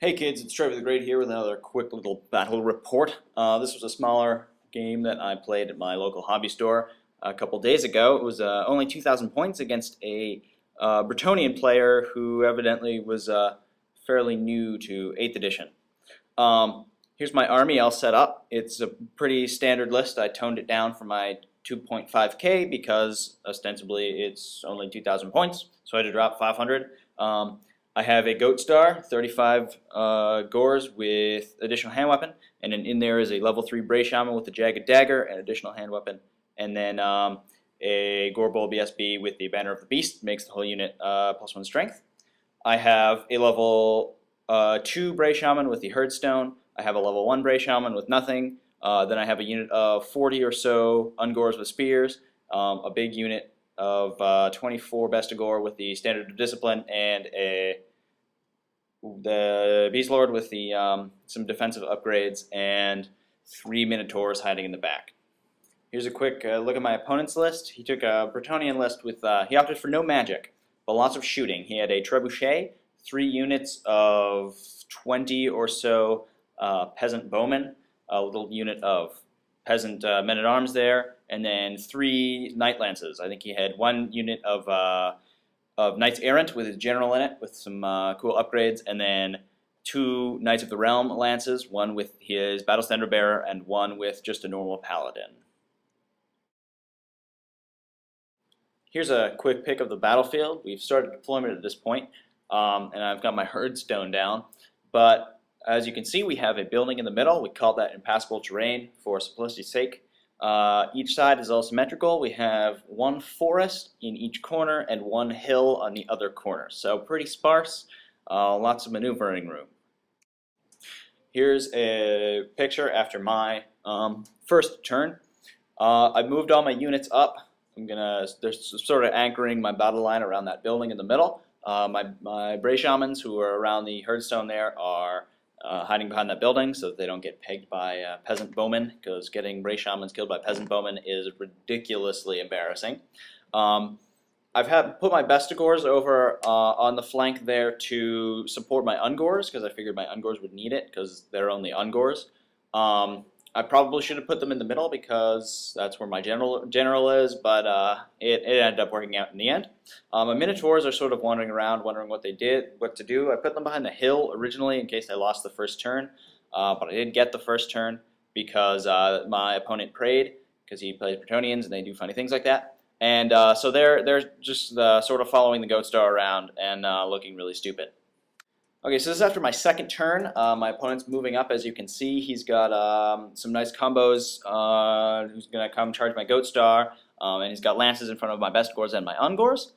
Hey kids, it's Trevy the Great here with another quick little battle report. This was a smaller game that I played at my local hobby store a couple days ago. It was only 2,000 points against a Brettonian player who evidently was fairly new to 8th edition. Here's my army all set up. It's a pretty standard list. I toned it down for my 2.5k because ostensibly it's only 2,000 points, so I had to drop 500. I have a Goatstar, 35 gores with additional hand weapon, and then in there is a level 3 Bray Shaman with the Jagged Dagger and additional hand weapon, and then a Gore Bull BSB with the Banner of the Beast, makes the whole unit +1 strength. I have a level 2 Bray Shaman with the Herdstone. I have a level 1 Bray Shaman with nothing. Then I have a unit of 40 or so Ungores with spears, a big unit of 24 Bestigore with the Standard of Discipline, and the Beast Lord with the some defensive upgrades, and 3 Minotaurs hiding in the back. Here's a quick look at my opponent's list. He took a Brettonian list with, he opted for no magic, but lots of shooting. He had a Trebuchet, 3 units of 20 or so peasant bowmen, a little unit of peasant men-at-arms there, and then 3 knight lances. I think he had 1 unit of Knights Errant with his general in it, with some cool upgrades, and then 2 Knights of the Realm lances, 1 with his Battle Standard Bearer and 1 with just a normal paladin. Here's a quick pick of the battlefield. We've started deployment at this point, and I've got my Herdstone down, but as you can see, we have a building in the middle. We call that impassable terrain for simplicity's sake. Each side is all symmetrical. We have 1 forest in each corner and 1 hill on the other corner. So pretty sparse, lots of maneuvering room. Here's a picture after my first turn. I moved all my units up. They're sort of anchoring my battle line around that building in the middle. My Bray Shamans, who are around the Herdstone there, are hiding behind that building so that they don't get pegged by peasant bowmen, because getting Bray Shamans killed by peasant bowmen is ridiculously embarrassing. I've put my Bestigores over on the flank there to support my Ungores, because I figured my Ungores would need it, because they're only Ungores. I probably should have put them in the middle because that's where my general is, but it ended up working out in the end. My Minotaurs are sort of wandering around, wondering what to do. I put them behind the hill originally in case I lost the first turn, but I did get the first turn because my opponent prayed, because he plays Brettonians and they do funny things like that. And so they're just sort of following the Goatstar around and looking really stupid. Okay, so this is after my second turn. My opponent's moving up, as you can see. He's got some nice combos. Who's going to come charge my Goatstar, and he's got lances in front of my Bestigores and my Ungores.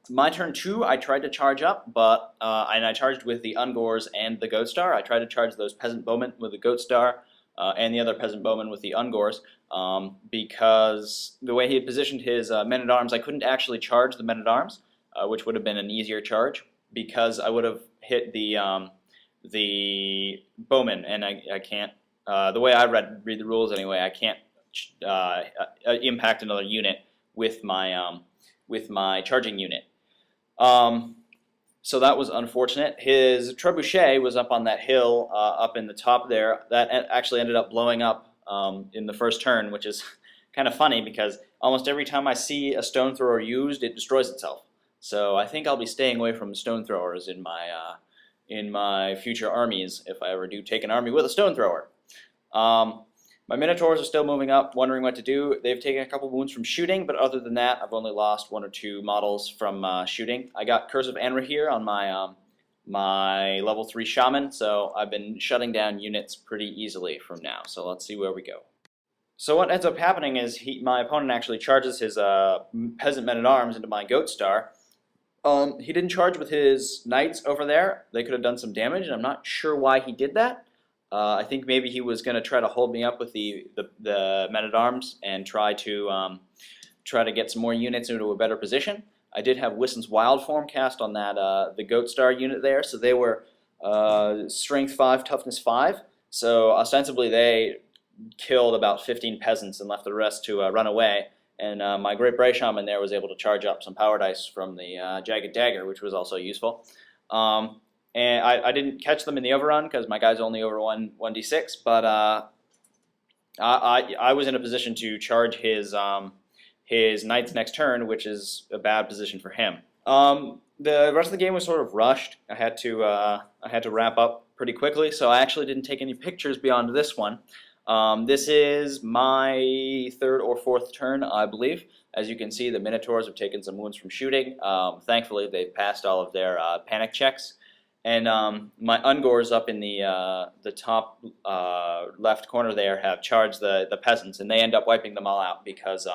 My turn 2, I tried to charge up, and I charged with the Ungores and the Goatstar. I tried to charge those peasant bowmen with the Goatstar and the other peasant bowmen with the Ungores, because the way he had positioned his men-at-arms, I couldn't actually charge the men-at-arms, which would have been an easier charge, because I would have hit the bowman, and I can't. The way I read the rules anyway, I can't impact another unit with my charging unit. So that was unfortunate. His Trebuchet was up on that hill, up in the top there. That actually ended up blowing up in the first turn, which is kind of funny because almost every time I see a stone thrower used, it destroys itself. So I think I'll be staying away from stone throwers in my future armies if I ever do take an army with a stone thrower. My Minotaurs are still moving up, wondering what to do. They've taken a couple wounds from shooting, but other than that, I've only lost 1 or 2 models from shooting. I got Curse of Anra here on my my level 3 Shaman, so I've been shutting down units pretty easily from now. So let's see where we go. So what ends up happening is my opponent actually charges his peasant men-at-arms into my Goatstar. He didn't charge with his knights over there. They could have done some damage, and I'm not sure why he did that. I think maybe he was going to try to hold me up with the men-at-arms and try to get some more units into a better position. I did have Wisson's Wild Form cast on that the Goatstar unit there, so they were Strength 5, Toughness 5. So ostensibly they killed about 15 peasants and left the rest to run away. And my Great Bray Shaman there was able to charge up some power dice from the Jagged Dagger, which was also useful. and I didn't catch them in the overrun because my guy's only over 1d6, but I was in a position to charge his knights next turn, which is a bad position for him. The rest of the game was sort of rushed. I had to wrap up pretty quickly, so I actually didn't take any pictures beyond this one. This is my third or fourth turn, I believe. As you can see, the Minotaurs have taken some wounds from shooting. Thankfully, they've passed all of their panic checks. And my Ungors up in the top left corner there have charged the peasants, and they end up wiping them all out because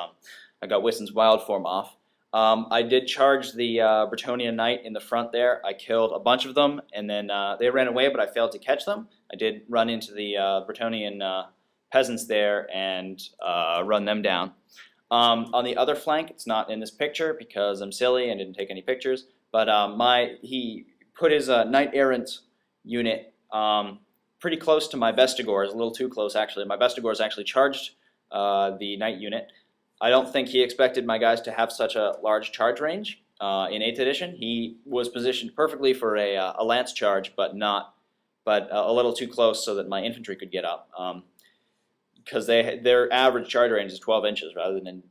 I got Wissen's wild form off. I did charge the Brettonian Knight in the front there. I killed a bunch of them, and then they ran away, but I failed to catch them. I did run into the Brettonian peasants there and run them down. On the other flank, it's not in this picture because I'm silly and didn't take any pictures, but he put his knight errant unit pretty close to my Bestigors, a little too close actually. My Bestigors actually charged the knight unit. I don't think he expected my guys to have such a large charge range in 8th edition. He was positioned perfectly for a lance charge, but a little too close so that my infantry could get up. Because their average charge range is 12 inches rather than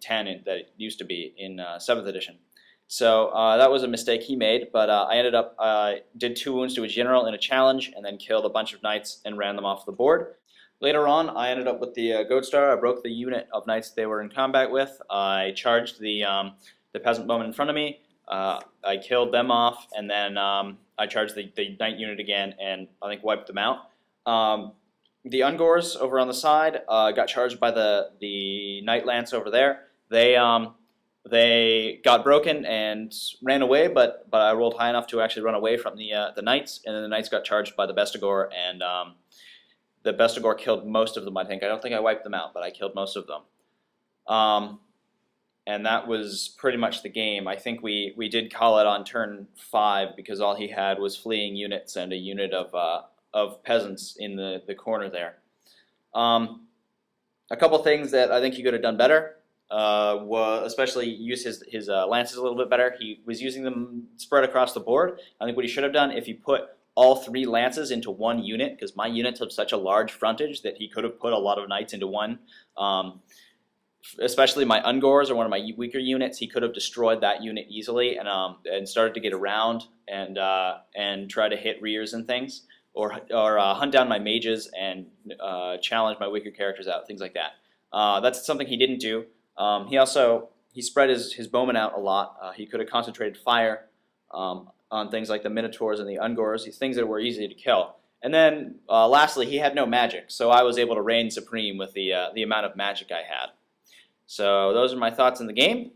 10 that it used to be in 7th edition. So that was a mistake he made, but I ended up did 2 wounds to a general in a challenge and then killed a bunch of knights and ran them off the board. Later on, I ended up with the Goatstar. I broke the unit of knights they were in combat with. I charged the peasant bowmen in front of me. I killed them off, and then I charged the knight unit again and I think wiped them out. The Ungors over on the side got charged by the Knight Lance over there. They got broken and ran away, but I rolled high enough to actually run away from the Knights, and then the Knights got charged by the Bestigor, and the Bestigor killed most of them, I think. I don't think I wiped them out, but I killed most of them. And that was pretty much the game. I think we did call it on turn 5 because all he had was fleeing units and a unit of peasants in the corner there. A couple things that I think he could have done better, especially use his lances a little bit better. He was using them spread across the board. I think what he should have done, if he put all 3 lances into one unit, because my units have such a large frontage that he could have put a lot of knights into one. Especially my Ungors are one of my weaker units. He could have destroyed that unit easily and started to get around and try to hit rears and things. Or hunt down my mages and challenge my weaker characters out, things like that. That's something he didn't do. He spread his bowmen out a lot. He could have concentrated fire on things like the Minotaurs and the Ungors, these things that were easy to kill. And then lastly, he had no magic, so I was able to reign supreme with the amount of magic I had. So those are my thoughts on the game.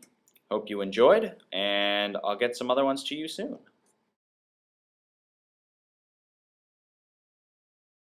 Hope you enjoyed, and I'll get some other ones to you soon.